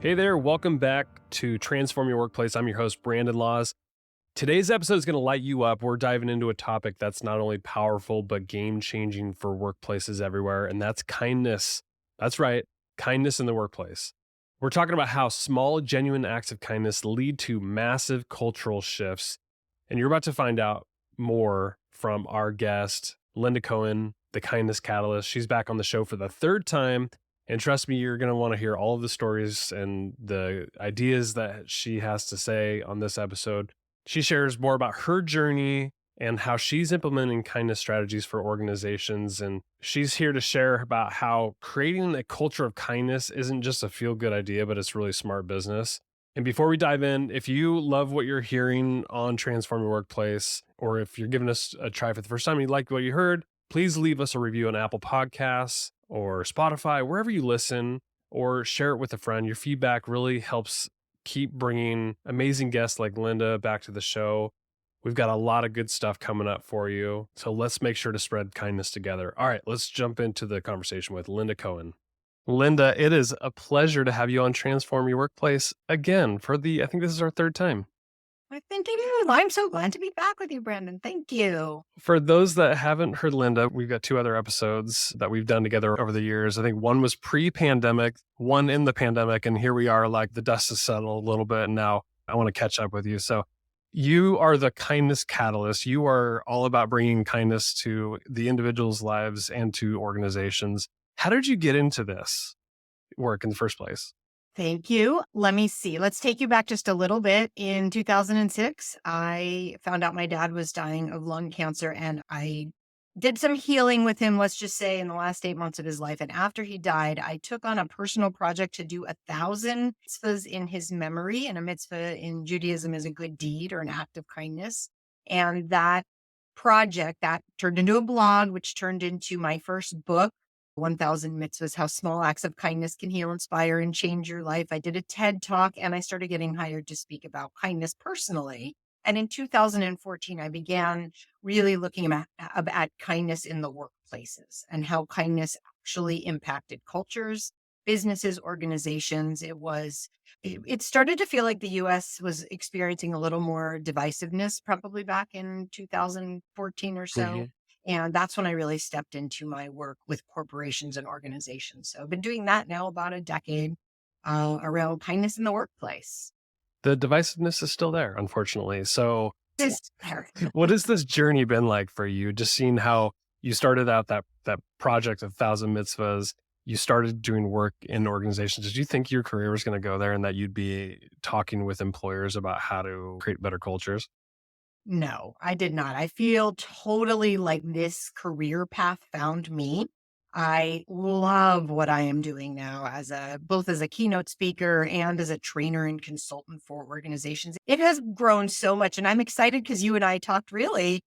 Hey there, welcome back to Transform Your Workplace. I'm your host, Brandon Laws. Today's episode is going to light you up. We're diving into a topic that's not only powerful, but game-changing for workplaces everywhere, and that's kindness. That's right, kindness in the workplace. We're talking about how small, genuine acts of kindness lead to massive cultural shifts, and you're about to find out more from our guest, Linda Cohen, the Kindness Catalyst. She's back on the show for the third time. And trust me, you're going to want to hear all of the stories and the ideas that she has to say on this episode. She shares more about her journey and how she's implementing kindness strategies for organizations. And she's here to share about how creating a culture of kindness isn't just a feel-good idea, but it's really smart business. And before we dive in, if you love what you're hearing on Transform Your Workplace, or if you're giving us a try for the first time and you liked what you heard, please leave us a review on Apple Podcasts or Spotify, wherever you listen, or share it with a friend. Your feedback really helps keep bringing amazing guests like Linda back to the show. We've got a lot of good stuff coming up for you. So let's make sure to spread kindness together. All right, let's jump into the conversation with Linda Cohen. Linda, it is a pleasure to have you on Transform Your Workplace again I think this is our third time. I think it is. I'm so glad to be back with you, Brandon. Thank you. For those that haven't heard Linda, we've got two other episodes that we've done together over the years. I think one was pre-pandemic, one in the pandemic, and here we are, like the dust has settled a little bit, and now I want to catch up with you. So you are the kindness catalyst. You are all about bringing kindness to the individuals' lives and to organizations. How did you get into this work in the first place? Thank you. Let me see. Let's take you back just a little bit. In 2006, I found out my dad was dying of lung cancer, and I did some healing with him, let's just say, in the last 8 months of his life. And after he died, I took on a personal project to do 1,000 mitzvahs in his memory. And a mitzvah in Judaism is a good deed or an act of kindness. And that project, that turned into a blog, which turned into my first book, 1,000 Mitzvahs, How Small Acts of Kindness Can Heal, Inspire, and Change Your Life. I did a TED Talk, and I started getting hired to speak about kindness personally. And in 2014, I began really looking at kindness in the workplaces and how kindness actually impacted cultures, businesses, organizations. It started to feel like the US was experiencing a little more divisiveness, probably back in 2014 or so. And that's when I really stepped into my work with corporations and organizations. So I've been doing that now about a decade around kindness in the workplace. The divisiveness is still there, unfortunately. So This- what has this journey been like for you? Just seeing how you started out that project of 1,000 mitzvahs, you started doing work in organizations. Did you think your career was going to go there and that you'd be talking with employers about how to create better cultures? No, I did not. I feel totally like this career path found me. I love what I am doing now both as a keynote speaker and as a trainer and consultant for organizations. It has grown so much, and I'm excited because you and I talked really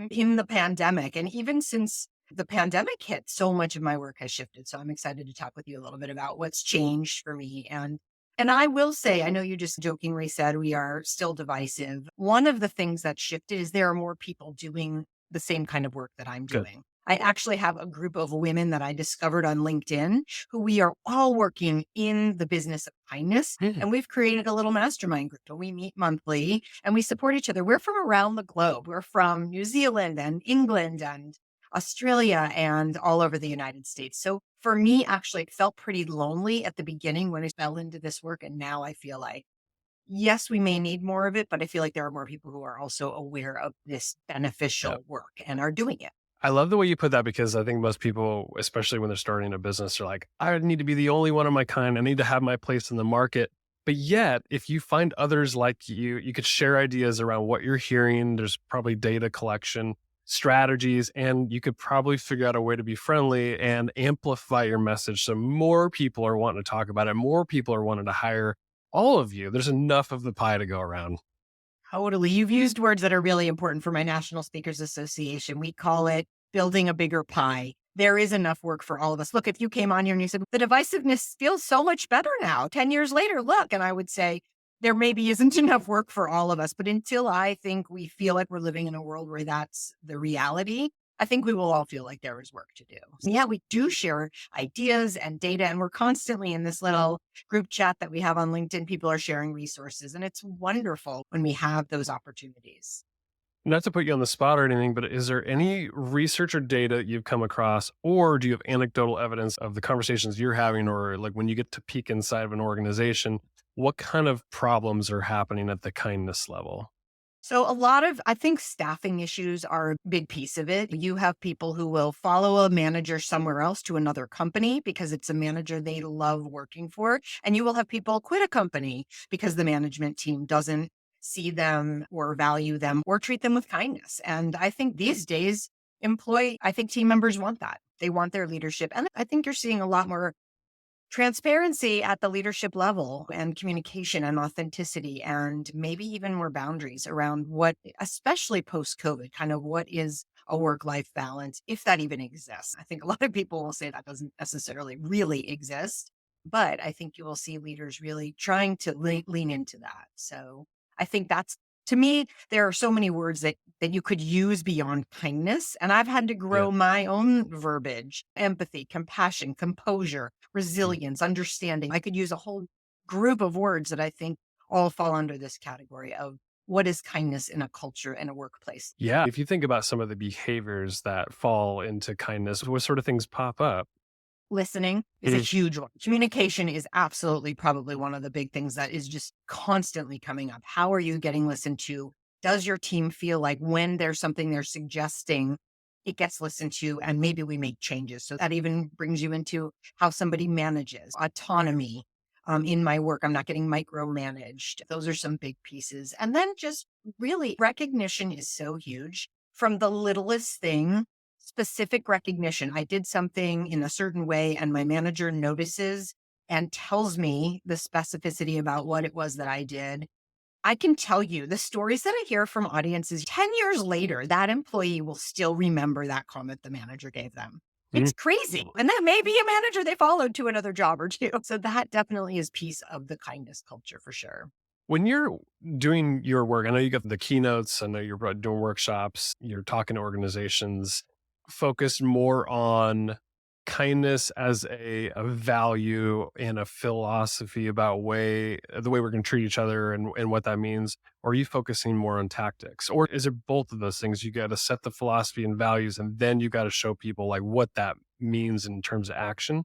in the pandemic, and even since the pandemic hit, so much of my work has shifted. So I'm excited to talk with you a little bit about what's changed for me. And I will say, I know you just jokingly said we are still divisive. One of the things that shifted is there are more people doing the same kind of work that I'm Good. doing. I actually have a group of women that I discovered on LinkedIn who we are all working in the business of kindness. And we've created a little mastermind group and we meet monthly and we support each other. We're from around the globe. We're from New Zealand and England and Australia and all over the United States. So for me, actually, it felt pretty lonely at the beginning when I fell into this work. And now I feel like, yes, we may need more of it, but I feel like there are more people who are also aware of this beneficial work and are doing it. I love the way you put that because I think most people, especially when they're starting a business, are like, I need to be the only one of my kind. I need to have my place in the market. But yet, if you find others like you could share ideas around what you're hearing. There's probably data collection, strategies, and you could probably figure out a way to be friendly and amplify your message. So more people are wanting to talk about it. More people are wanting to hire all of you. There's enough of the pie to go around. Totally. You've used words that are really important for my National Speakers Association. We call it building a bigger pie. There is enough work for all of us. Look, if you came on here and you said, the divisiveness feels so much better now, 10 years later, look, and I would say, there maybe isn't enough work for all of us. But until I think we feel like we're living in a world where that's the reality, I think we will all feel like there is work to do. Yeah, we do share ideas and data, and we're constantly in this little group chat that we have on LinkedIn. People are sharing resources, and it's wonderful when we have those opportunities. Not to put you on the spot or anything, but is there any research or data you've come across, or do you have anecdotal evidence of the conversations you're having, or like when you get to peek inside of an organization, what kind of problems are happening at the kindness level? So a lot of, I think staffing issues are a big piece of it. You have people who will follow a manager somewhere else to another company because it's a manager they love working for. And you will have people quit a company because the management team doesn't see them or value them or treat them with kindness. And I think these days, I think team members want that. They want their leadership. And I think you're seeing a lot more transparency at the leadership level and communication and authenticity, and maybe even more boundaries around what, especially post COVID, kind of what is a work life balance, if that even exists. I think a lot of people will say that doesn't necessarily really exist, but I think you will see leaders really trying to lean into that. So I think that's, to me, there are so many words that you could use beyond kindness. And I've had to Yeah. grow my own verbiage: empathy, compassion, composure, Mm. resilience, understanding. I could use a whole group of words that I think all fall under this category of what is kindness in a culture and a workplace. Yeah. If you think about some of the behaviors that fall into kindness, what sort of things pop up? Listening is a Mhm. huge one. Communication is absolutely probably one of the big things that is just constantly coming up. How are you getting listened to? Does your team feel like when there's something they're suggesting, it gets listened to and maybe we make changes? So that even brings you into how somebody manages autonomy. In my work, I'm not getting micromanaged. Those are some big pieces. And then just really recognition is so huge, from the littlest thing. Specific recognition. I did something in a certain way and my manager notices and tells me the specificity about what it was that I did. I can tell you the stories that I hear from audiences 10 years later, that employee will still remember that comment the manager gave them. It's Mm. crazy. And that may be a manager they followed to another job or two. So that definitely is piece of the kindness culture for sure. When you're doing your work, I know you got the keynotes, I know you're doing workshops, you're talking to organizations, focused more on kindness as a value and a philosophy about the way we're going to treat each other and what that means, or are you focusing more on tactics, or is it both of those things? You got to set the philosophy and values, and then you got to show people like what that means in terms of action.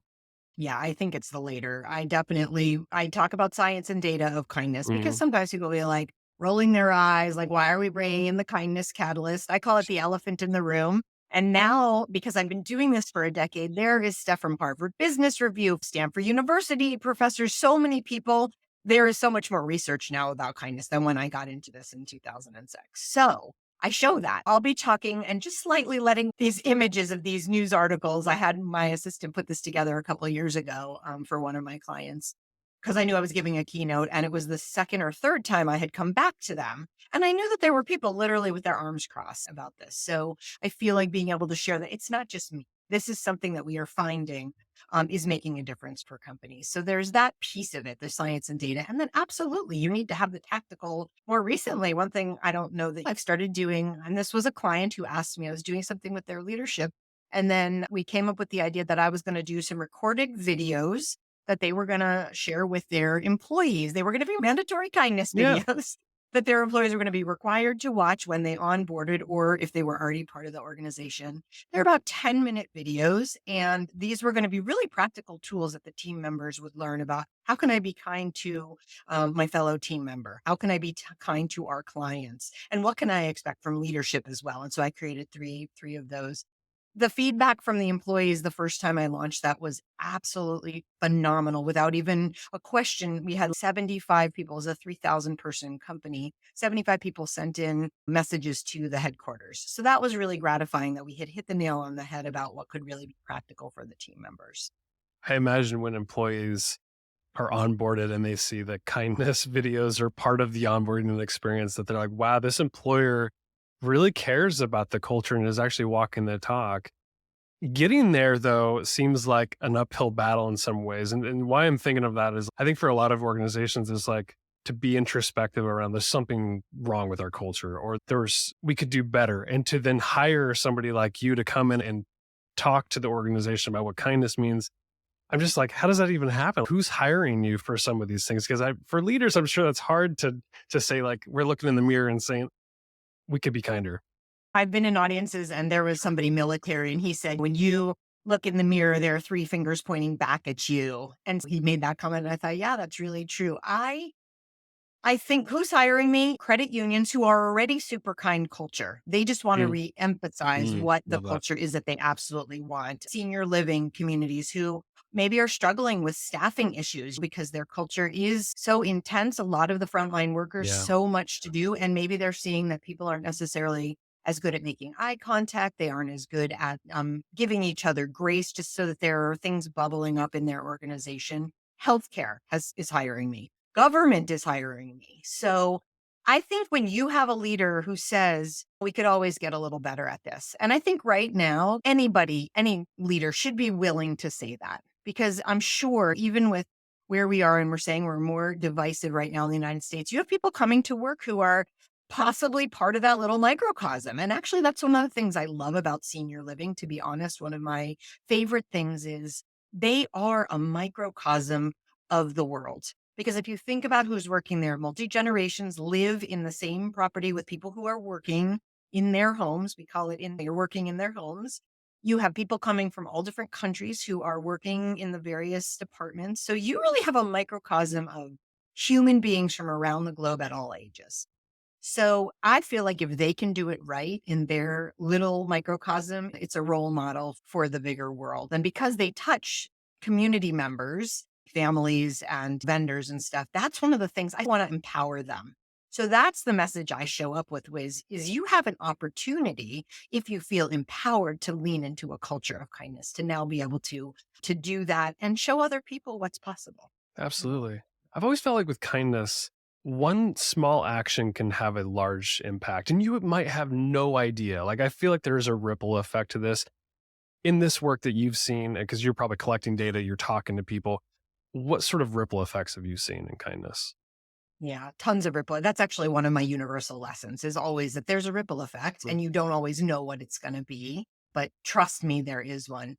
Yeah, I think it's the later. I talk about science and data of kindness because Mhm. sometimes people will be like rolling their eyes, like, why are we bringing in the kindness catalyst? I call it the elephant in the room. And now, because I've been doing this for a decade, there is stuff from Harvard Business Review, Stanford University professors, so many people. There is so much more research now about kindness than when I got into this in 2006. So I show that. I'll be talking and just slightly letting these images of these news articles. I had my assistant put this together a couple of years ago for one of my clients because I knew I was giving a keynote and it was the second or third time I had come back to them. And I knew that there were people literally with their arms crossed about this. So I feel like being able to share that it's not just me. This is something that we are finding is making a difference for companies. So there's that piece of it, the science and data. And then absolutely, you need to have the tactical. More recently, one thing I don't know that I've started doing, and this was a client who asked me, I was doing something with their leadership. And then we came up with the idea that I was going to do some recorded videos that they were going to share with their employees. They were going to be mandatory kindness Yeah. videos that their employees were going to be required to watch when they onboarded or if they were already part of the organization. They're about 10-minute videos, and these were going to be really practical tools that the team members would learn about. How can I be kind to my fellow team member? How can I be kind to our clients? And what can I expect from leadership as well? And so I created three of those. The feedback from the employees the first time I launched that was absolutely phenomenal. Without even a question, we had 75 people. It was a 3,000 person company. 75 people sent in messages to the headquarters. So that was really gratifying that we had hit the nail on the head about what could really be practical for the team members. I imagine when employees are onboarded and they see that kindness videos are part of the onboarding experience, that they're like, wow, this employer really cares about the culture and is actually walking the talk. Getting there, though, seems like an uphill battle in some ways. And why I'm thinking of that is I think for a lot of organizations, it's like to be introspective around there's something wrong with our culture, or we could do better. And to then hire somebody like you to come in and talk to the organization about what kindness means. I'm just like, how does that even happen? Who's hiring you for some of these things? Because for leaders, I'm sure that's hard to say, like, we're looking in the mirror and saying we could be kinder. I've been in audiences and there was somebody military and he said, when you look in the mirror, there are three fingers pointing back at you. And he made that comment. And I thought, yeah, that's really true. I think who's hiring me? Credit unions who are already super kind culture. They just want to Mm, re-emphasize what the love that. culture is that they absolutely want. Senior living communities who maybe are struggling with staffing issues because their culture is so intense. A lot of the frontline workers, Yeah. so much to do. And maybe they're seeing that people aren't necessarily as good at making eye contact. They aren't as good at giving each other grace, just so that there are things bubbling up in their organization. Healthcare is hiring me. Government is hiring me. So I think when you have a leader who says, we could always get a little better at this. And I think right now, any leader should be willing to say that, because I'm sure even with where we are and we're saying we're more divisive right now in the United States, you have people coming to work who are possibly part of that little microcosm. And actually, that's one of the things I love about senior living. To be honest, one of my favorite things is they are a microcosm of the world. Because if you think about who's working there, multi-generations live in the same property with people who are working in their homes. We call it they're working in their homes. You have people coming from all different countries who are working in the various departments. So you really have a microcosm of human beings from around the globe at all ages. So I feel like if they can do it right in their little microcosm, it's a role model for the bigger world. And because they touch community members, families and vendors and stuff, that's one of the things I want to empower them. So that's the message I show up with is you have an opportunity, if you feel empowered, to lean into a culture of kindness, to now be able to do that and show other people what's possible. Absolutely. I've always felt like with kindness, one small action can have a large impact, and you might have no idea. Like, I feel like there is a ripple effect to this in this work that you've seen, because you're probably collecting data, you're talking to people. What sort of ripple effects have you seen in kindness? Yeah, tons of ripple. That's actually one of my universal lessons, is always that there's a ripple effect and you don't always know what it's going to be, but trust me, there is one.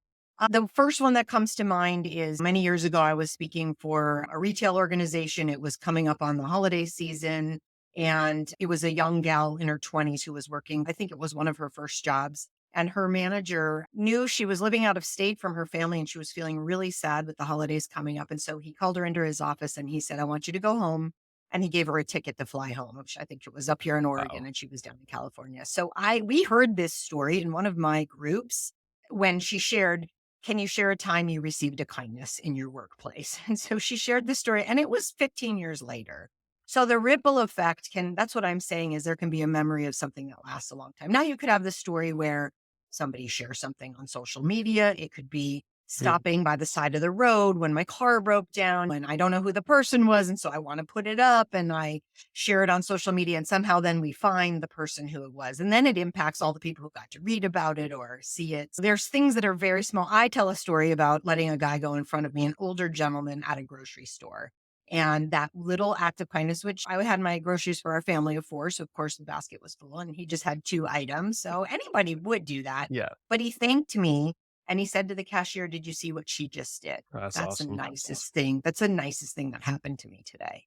The first one that comes to mind is many years ago, I was speaking for a retail organization. It was coming up on the holiday season, and it was a young gal in her 20s who was working. I think it was one of her first jobs. And her manager knew she was living out of state from her family and she was feeling really sad with the holidays coming up. And so he called her into his office and he said, I want you to go home, and he gave her a ticket to fly home, which I think it was up here in Oregon, Wow. and she was down in California. So we heard this story in one of my groups when she shared, can you share a time you received a kindness in your workplace? And so she shared this story, and it was 15 years later. So the ripple effect that's what I'm saying, is there can be a memory of something that lasts a long time. Now you could have the story where somebody shares something on social media. It could be Mm. stopping by the side of the road when my car broke down and I don't know who the person was. And so I want to put it up and I share it on social media, and somehow then we find the person who it was. And then it impacts all the people who got to read about it or see it. So there's things that are very small. I tell a story about letting a guy go in front of me, an older gentleman at a grocery store. And that little act of kindness, which I had my groceries for our family of four. So of course the basket was full and he just had two items. So anybody would do that. Yeah, But he thanked me and he said to the cashier, did you see what she just did? that's That's the awesome. nicest thing. That's the nicest thing that happened to me today.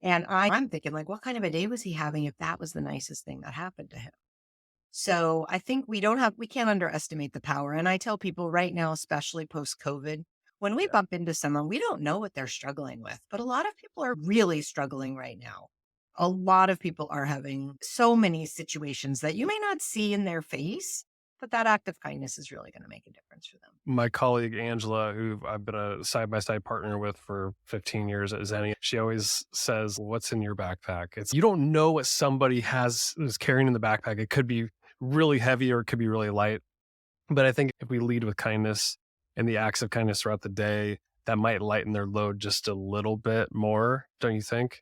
And I'm thinking, like, what kind of a day was he having if that was the nicest thing that happened to him? So I think we can't underestimate the power. And I tell people right now, especially post COVID, when we Yeah. bump into someone, we don't know what they're struggling with, but a lot of people are really struggling right now. A lot of people are having so many situations that you may not see in their face, but that act of kindness is really going to make a difference for them. My colleague Angela, who I've been a side by side partner with for 15 years at Zenny, she always says, what's in your backpack? It's, you don't know what somebody is carrying in the backpack. It could be really heavy or it could be really light. But I think if we lead with kindness and the acts of kindness throughout the day, that might lighten their load just a little bit more, don't you think?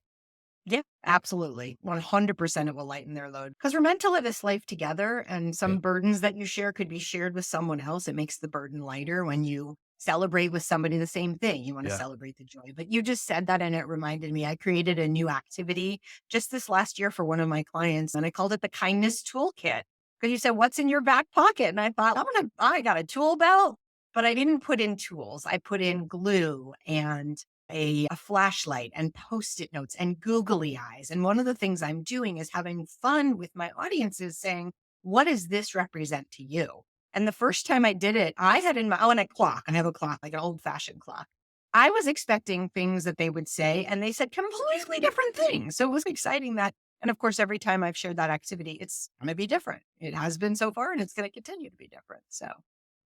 Yeah, absolutely. 100% it will lighten their load because we're meant to live this life together. And Yeah. some burdens that you share could be shared with someone else. It makes the burden lighter when you celebrate with somebody, the same thing. You want to Yeah. celebrate the joy. But you just said that and it reminded me, I created a new activity just this last year for one of my clients and I called it the kindness toolkit. Because you said, what's in your back pocket? And I thought, I got a tool belt, but I didn't put in tools. I put in glue and a flashlight and post-it notes and googly eyes. And one of the things I'm doing is having fun with my audiences saying, what does this represent to you? And the first time I did it, I had in my, oh, and a clock. I have a clock, like an old fashioned clock. I was expecting things that they would say, and they said completely different things. So it was exciting that. And of course, every time I've shared that activity, it's going to be different. It has been so far, and it's going to continue to be different. So,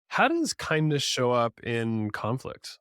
How does kindness show up in conflict?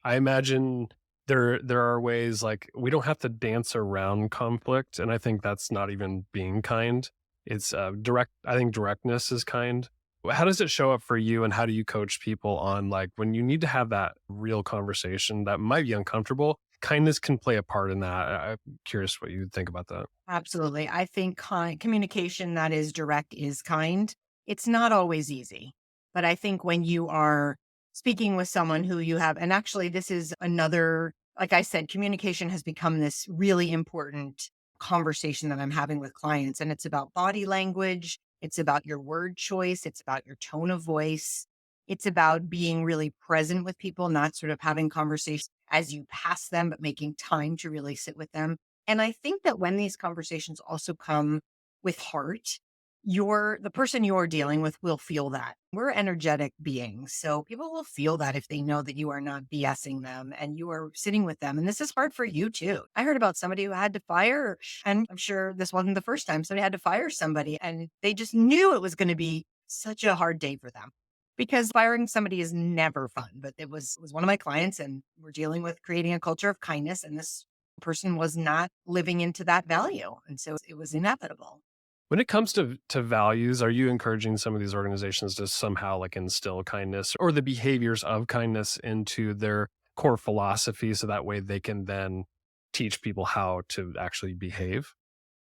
I imagine there are ways like we don't have to dance around conflict, and I think that's not even being kind. It's direct. I think directness is kind. How does it show up for you, and how do you coach people on like when you need to have that real conversation that might be uncomfortable? Kindness can play a part in that. I'm curious what you think about that. absolutely. I think communication that is direct is kind. It's not always easy, but I think when you are speaking with someone who you have, and actually, this is another, like I said, communication has become this really important conversation that I'm having with clients. And it's about body language, it's about your word choice, it's about your tone of voice, it's about being really present with people, not sort of having conversations as you pass them, but making time to really sit with them. And I think that when these conversations also come with heart, the person you're dealing with will feel that. We're energetic beings. So people will feel that if they know that you are not BSing them and you are sitting with them. And this is hard for you too. I heard about somebody who had to fire, and I'm sure this wasn't the first time somebody had to fire somebody and they just knew it was going to be such a hard day for them. Because firing somebody is never fun, but it was one of my clients and we're dealing with creating a culture of kindness and this person was not living into that value. And so it was inevitable. When it comes to values, are you encouraging some of these organizations to somehow like instill kindness or the behaviors of kindness into their core philosophy so that way they can then teach people how to actually behave?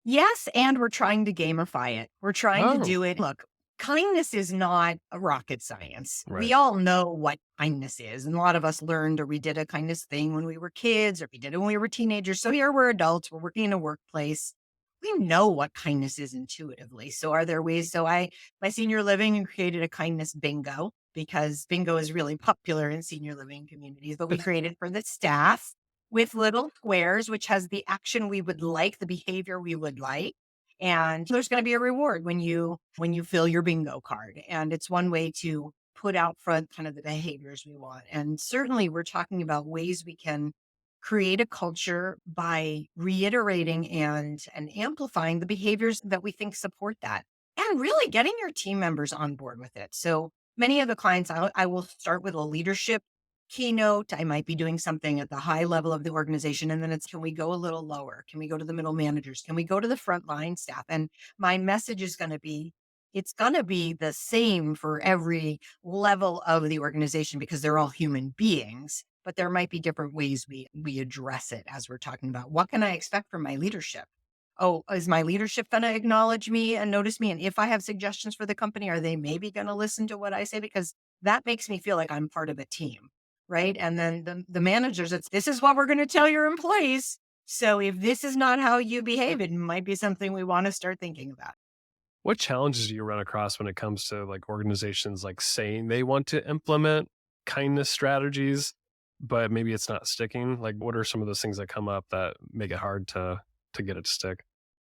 Yes, and we're trying to gamify it. We're trying to Oh, do it. Look, kindness is not a rocket science. We right. all know what kindness is. And a lot of us learned or we did a kindness thing when we were kids or we did it when we were teenagers. So here we're adults, we're working in a workplace. We know what kindness is intuitively. So are there ways? So my senior living created a kindness bingo because bingo is really popular in senior living communities, but we created for the staff with little squares, which has the action we would like, the behavior we would like. And there's going to be a reward when you fill your bingo card. And it's one way to put out front kind of the behaviors we want. And certainly we're talking about ways we can create a culture by reiterating and amplifying the behaviors that we think support that. And really getting your team members on board with it. So many of the clients I will start with a leadership keynote. I might be doing something at the high level of the organization. And then it's, can we go a little lower? Can we go to the middle managers? Can we go to the frontline staff? And my message is going to be, it's going to be the same for every level of the organization because they're all human beings, but there might be different ways we address it as we're talking about what can I expect from my leadership? Oh, is my leadership going to acknowledge me and notice me? And if I have suggestions for the company, are they maybe going to listen to what I say? Because that makes me feel like I'm part of a team. Right. And then the managers, it's this is what we're going to tell your employees. So if this is not how you behave, it might be something we want to start thinking about. What challenges do you run across when it comes to like organizations like saying they want to implement kindness strategies, but maybe it's not sticking? Like what are some of those things that come up that make it hard to get it to stick?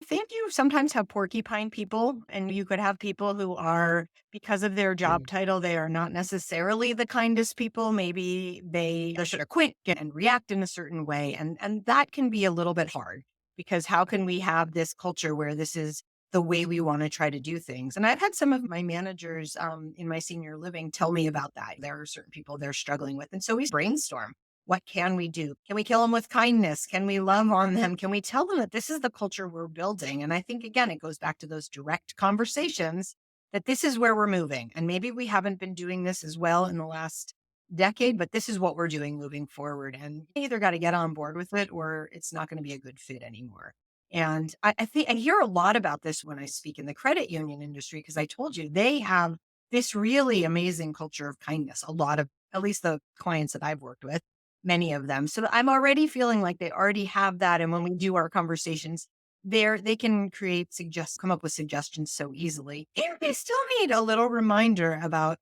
I think you sometimes have porcupine people, and you could have people who are, because of their job title, they are not necessarily the kindest people. Maybe they should have quit and react in a certain way. And that can be a little bit hard because how can we have this culture where this is the way we want to try to do things? And I've had some of my managers in my senior living tell me about that. There are certain people they're struggling with. And so we brainstorm. What can we do? Can we kill them with kindness? Can we love on them? Can we tell them that this is the culture we're building? And I think, again, it goes back to those direct conversations that this is where we're moving. And maybe we haven't been doing this as well in the last decade, but this is what we're doing moving forward. And you either got to get on board with it or it's not going to be a good fit anymore. And I think I hear a lot about this when I speak in the credit union industry, because I told you they have this really amazing culture of kindness. A lot of at least the clients that I've worked with, many of them. So I'm already feeling like they already have that. And when we do our conversations, they can come up with suggestions so easily. And they still need a little reminder about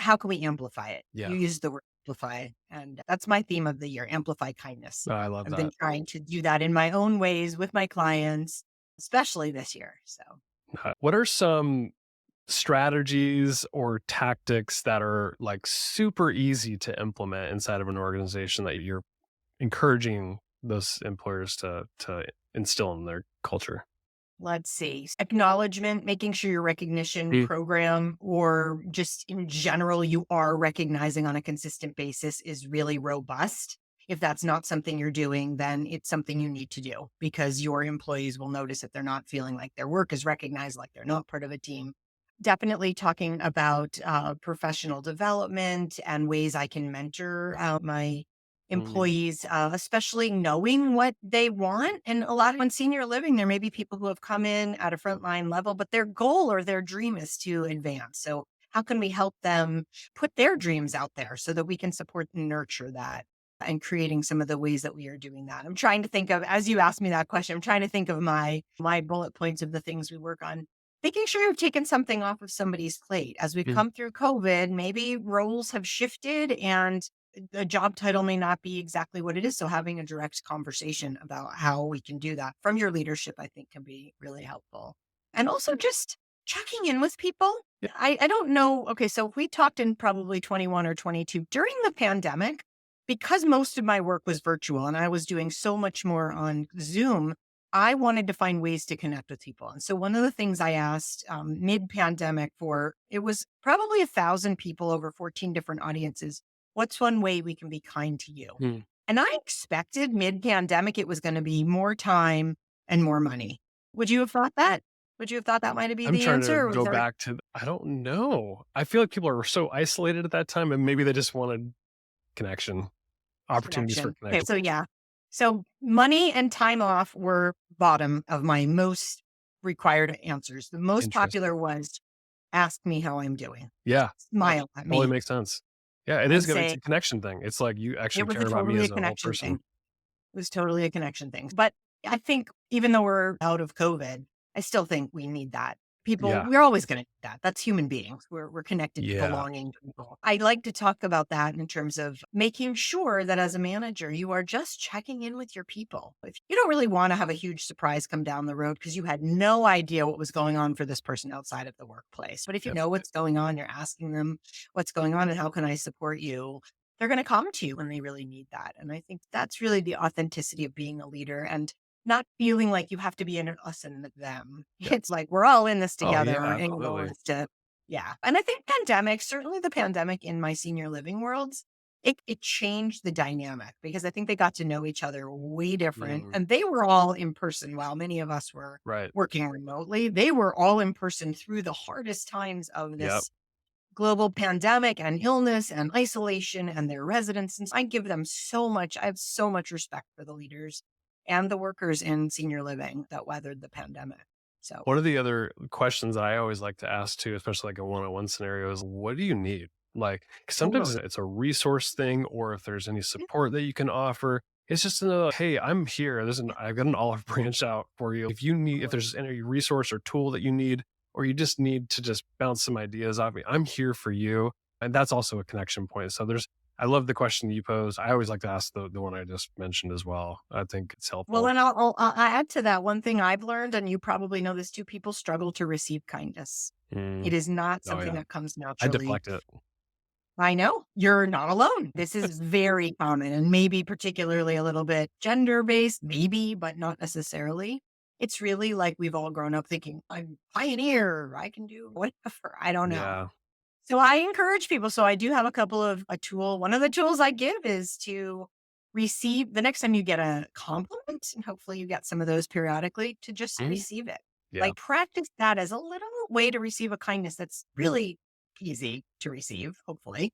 how can we amplify it? Yeah. You use the word amplify. And that's my theme of the year, amplify kindness. I love I've been that. trying to do that in my own ways with my clients, especially this year. So What are some strategies or tactics that are like super easy to implement inside of an organization that you're encouraging those employers to instill in their culture? let's see. Acknowledgement, making sure your recognition Mm, program or just in general, you are recognizing on a consistent basis is really robust. If that's not something you're doing, then it's something you need to do because your employees will notice if they're not feeling like their work is recognized, like they're not part of a team. Definitely talking about professional development and ways I can mentor my mm, employees, especially knowing what they want. And a lot of in senior living, there may be people who have come in at a frontline level, but their goal or their dream is to advance. So how can we help them put their dreams out there so that we can support and nurture that? And creating some of the ways that we are doing that. I'm trying to think of, as you asked me that question, I'm trying to think of my bullet points of the things we work on. Making sure you've taken something off of somebody's plate. As we've mm, come through COVID, maybe roles have shifted and the job title may not be exactly what it is. So having a direct conversation about how we can do that from your leadership, I think can be really helpful. And also just checking in with people. yeah. I don't know. Okay. So we talked in probably 21 or 22 during the pandemic, because most of my work was virtual and I was doing so much more on Zoom. I wanted to find ways to connect with people. And so one of the things I asked mid pandemic for, it was probably 1,000 people over 14 different audiences. What's one way we can be kind to you? Mm. And I expected mid pandemic, it was going to be more time and more money. Would you have thought that? Would you have thought that might be I'm the trying answer? to Or was go there back to I don't know. I feel like people are so isolated at that time and maybe they just wanted connection, opportunities for connection? Okay. connection. So, yeah. So, money and time off were bottom of my most required answers. The most Interesting. popular was ask me how I'm doing, Yeah, smile at totally me makes sense. Yeah, it is and good. It's say, a connection thing. It's like you it actually was care about me totally a as a whole connection thing. person. It was totally a connection thing. But I think even though we're out of COVID, I still think we need that. People, Yeah. we're always going to need that. That's human beings. We're connected to Yeah. belonging to people. I like to talk about that in terms of making sure that as a manager, you are just checking in with your people. If you don't really want to have a huge surprise come down the road because you had no idea what was going on for this person outside of the workplace. But if you Yep. know what's going on, you're asking them what's going on and how can I support you? They're going to come to you when they really need that. And I think that's really the authenticity of being a leader and not feeling like you have to be in an us and them. Yep. It's like we're all in this Oh, together. yeah, Our end goal absolutely. is to, yeah. And I think pandemic, certainly the pandemic in my senior living worlds, it changed the dynamic because I think they got to know each other way different. Mm, And they were all in person while many of us were right. working remotely. They were all in person through the hardest times of Yep. this global pandemic and illness and isolation and their residents. And I give them so much. I have so much respect for the leaders and the workers in senior living that weathered the pandemic. So, One of the other questions that I always like to ask too, especially like a one-on-one scenario is what do you need? Like, 'cause sometimes totally. it's a resource thing, or if there's any support that you can offer, it's just to know, hey, I'm here. I've got an olive branch out for you. If there's any resource or tool that you need, or you just need to just bounce some ideas off me, I'm here for you. And that's also a connection point. So I love the question you posed. I always like to ask the one I just mentioned as well. I think it's Well, helpful. then I'll add to that one thing I've learned, and you probably know this too. People struggle to receive kindness. Mm, It is not oh something yeah. that comes I naturally. deflect it. I know you're not alone. This is very common and maybe particularly a little bit gender based, maybe, but not necessarily. It's really like we've all grown up thinking, I'm pioneer, I can do whatever. I don't know. Yeah. So I encourage people. So I do have a tool. One of the tools I give is to receive the next time you get a compliment, and hopefully you get some of those periodically, to just Mhm. receive it. Yeah. Like practice that as a little way to receive a kindness that's really easy to receive, hopefully,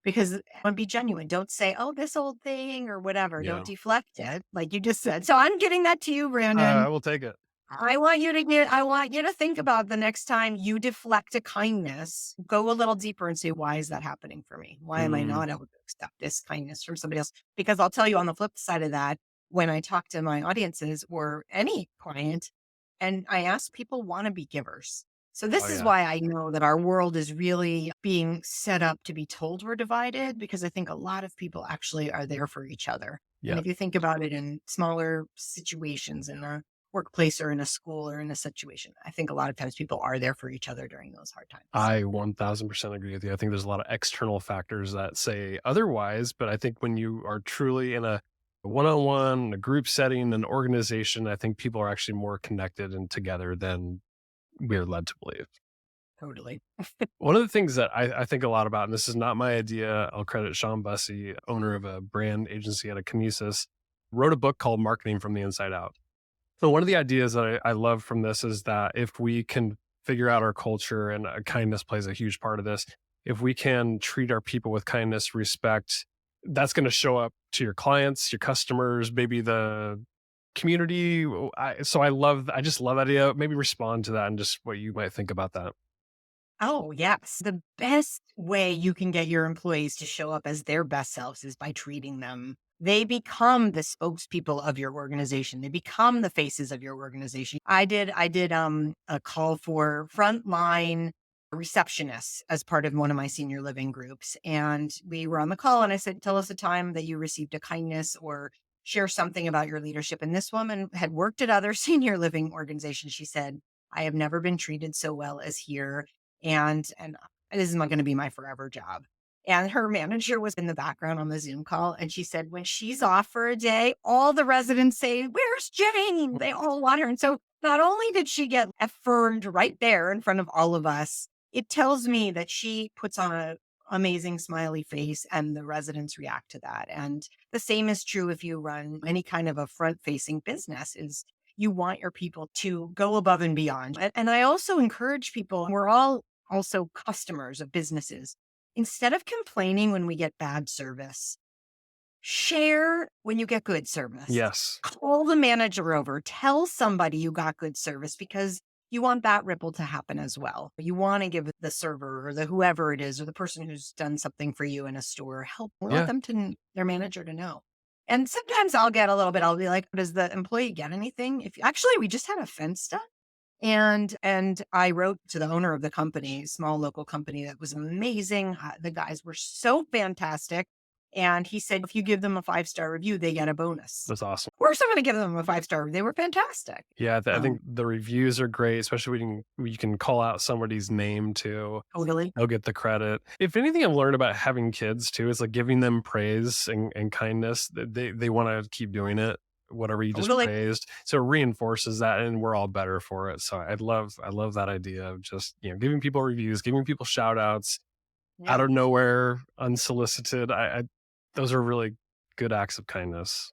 because and be genuine. Don't say, oh, this old thing or whatever. Don't Yeah. deflect it, like you just said. So I'm getting that to you, I Brandon. will take it. I want you to think about the next time you deflect a kindness, go a little deeper and say, why is that happening for me? Why am I Mm, not able to accept this kindness from somebody else? Because I'll tell you on the flip side of that, when I talk to my audiences or any client, and I ask people want to be givers. So oh this is yeah, why I know that our world is really being set up to be told we're divided, because I think a lot of people actually are there for each other. And yeah. if you think about it in smaller situations in a workplace or in a school or in a situation, I think a lot of times people are there for each other during those hard times. I 1000% agree with you. I think there's a lot of external factors that say otherwise, but I think when you are truly in a one-on-one, a group setting, an organization, I think people are actually more connected and together than we're led to believe. Totally. One of the things that I think a lot about, and this is not my idea, I'll credit Sean Bussey, owner of a brand agency out of Kinesis, wrote a book called Marketing from the Inside Out. So one of the ideas that I love from this is that if we can figure out our culture, and kindness plays a huge part of this, if we can treat our people with kindness, respect, that's going to show up to your clients, your customers, maybe the community. I just love that idea. Maybe respond to that and just what you might think about that. Oh, yes. The best way you can get your employees to show up as their best selves is by treating them. They become the spokespeople of your organization. They become the faces of your organization. I did a call for frontline receptionists as part of one of my senior living groups. And we were on the call and I said, tell us a time that you received a kindness or share something about your leadership. And this woman had worked at other senior living organizations. She said, I have never been treated so well as here, and this is not going to be my forever job. And her manager was in the background on the Zoom call. And she said, when she's off for a day, all the residents say, where's Jane? They all want her. And so not only did she get affirmed right there in front of all of us, it tells me that she puts on a amazing smiley face and the residents react to that. And the same is true if you run any kind of a front facing business, is you want your people to go above and beyond. And I also encourage people, we're all also customers of businesses. Instead of complaining when we get bad service, share when you get good service. Yes. Call the manager over, tell somebody you got good service, because you want that ripple to happen as well. You want to give the server or the whoever it is or the person who's done something for you in a store help. We want Yeah. them to their manager to know. And sometimes I'll get a little bit. I'll be like, "Does the employee get anything?" If actually, we just had a fence done, and I wrote to the owner of the company, small local company that was amazing. The guys were so fantastic. And he said, if you give them a 5-star review, they get a bonus. That's awesome. Of course, I'm going to give them a 5-star. They were fantastic. Yeah, I Um, think the reviews are great, especially when you can call out somebody's name too. totally. They'll get the credit. If anything I've learned about having kids too is like giving them praise and kindness. They want to keep doing it, whatever you just Totally. praised. So it reinforces that and we're all better for it. So I love that idea of just, giving people reviews, giving people shout outs out Yeah. of nowhere, unsolicited. I those are really good acts of kindness.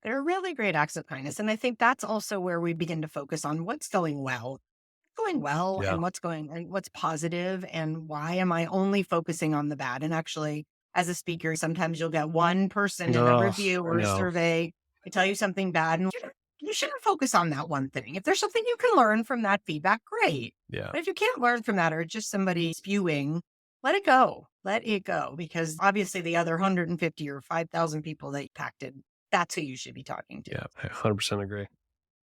They're really great acts of kindness. And I think that's also where we begin to focus on what's going well Yeah. and what's positive, and why am I only focusing on the bad? And actually, as a speaker, sometimes you'll get one person in a Oh, review I or a know. survey to tell you something bad. And you shouldn't focus on that one thing. If there's something you can learn from that feedback, great. Yeah. But if you can't learn from that or it's just somebody spewing, let it go. Let it go. Because obviously the other 150 or 5,000 people that impacted, that's who you should be talking to. Yeah. I 100% agree.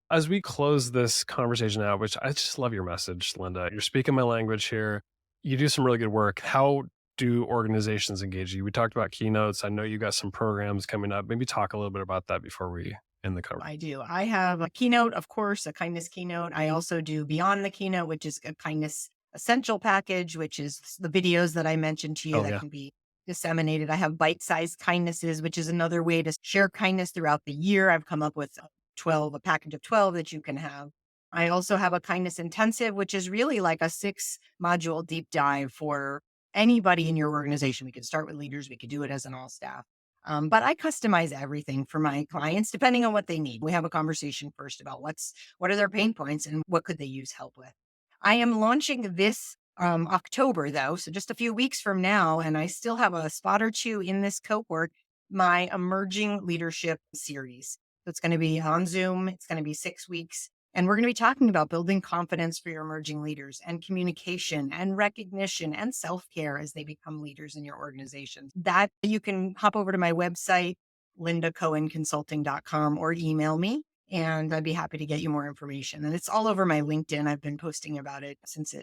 As we close this conversation out, which I just love your message, Linda. You're speaking my language here. You do some really good work. How do organizations engage you? We talked about keynotes. I know you got some programs coming up. Maybe talk a little bit about that before we end the conversation. I do. I have a keynote, of course, a kindness keynote. I also do Beyond the Keynote, which is a kindness essential package, which is the videos that I mentioned to you Oh that yeah. can be disseminated. I have bite-sized kindnesses, which is another way to share kindness throughout the year. I've come up with a package of 12 that you can have. I also have a kindness intensive, which is really like a 6-module deep dive for anybody in your organization. We could start with leaders. We could do it as an all staff. But I customize everything for my clients depending on what they need. We have a conversation first about what are their pain points and what could they use help with. I am launching this October though, so just a few weeks from now, and I still have a spot or two in this cohort. My emerging leadership series. So it's going to be on Zoom. It's going to be 6 weeks. And we're going to be talking about building confidence for your emerging leaders and communication and recognition and self-care as they become leaders in your organizations. That you can hop over to my website, lindacohenconsulting.com, or email me, and I'd be happy to get you more information. And it's all over my LinkedIn. I've been posting about it since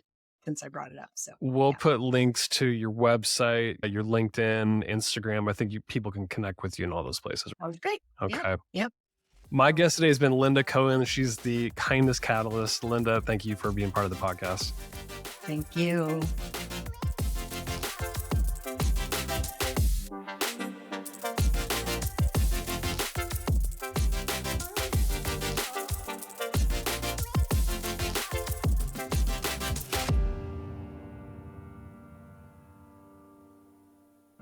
I brought it up. So We'll yeah. put links to your website, your LinkedIn, Instagram. I think people can connect with you in all those places. That was great. Okay. Yep. My guest today has been Linda Cohen. She's the kindness catalyst. Linda, thank you for being part of the podcast. Thank you.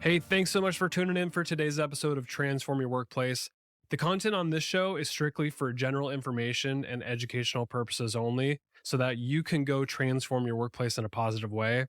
Hey, thanks so much for tuning in for today's episode of Transform Your Workplace. The content on this show is strictly for general information and educational purposes only, so that you can go transform your workplace in a positive way.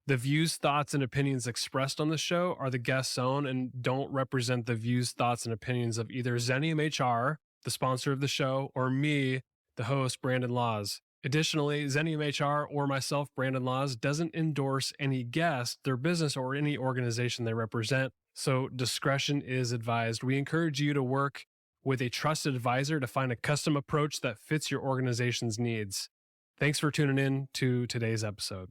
The views, thoughts, and opinions expressed on the show are the guest's own and don't represent the views, thoughts, and opinions of either Xenium HR, the sponsor of the show, or me, the host, Brandon Laws. Additionally, Xenium HR or myself, Brandon Laws, doesn't endorse any guest, their business, or any organization they represent, so discretion is advised. We encourage you to work with a trusted advisor to find a custom approach that fits your organization's needs. Thanks for tuning in to today's episode.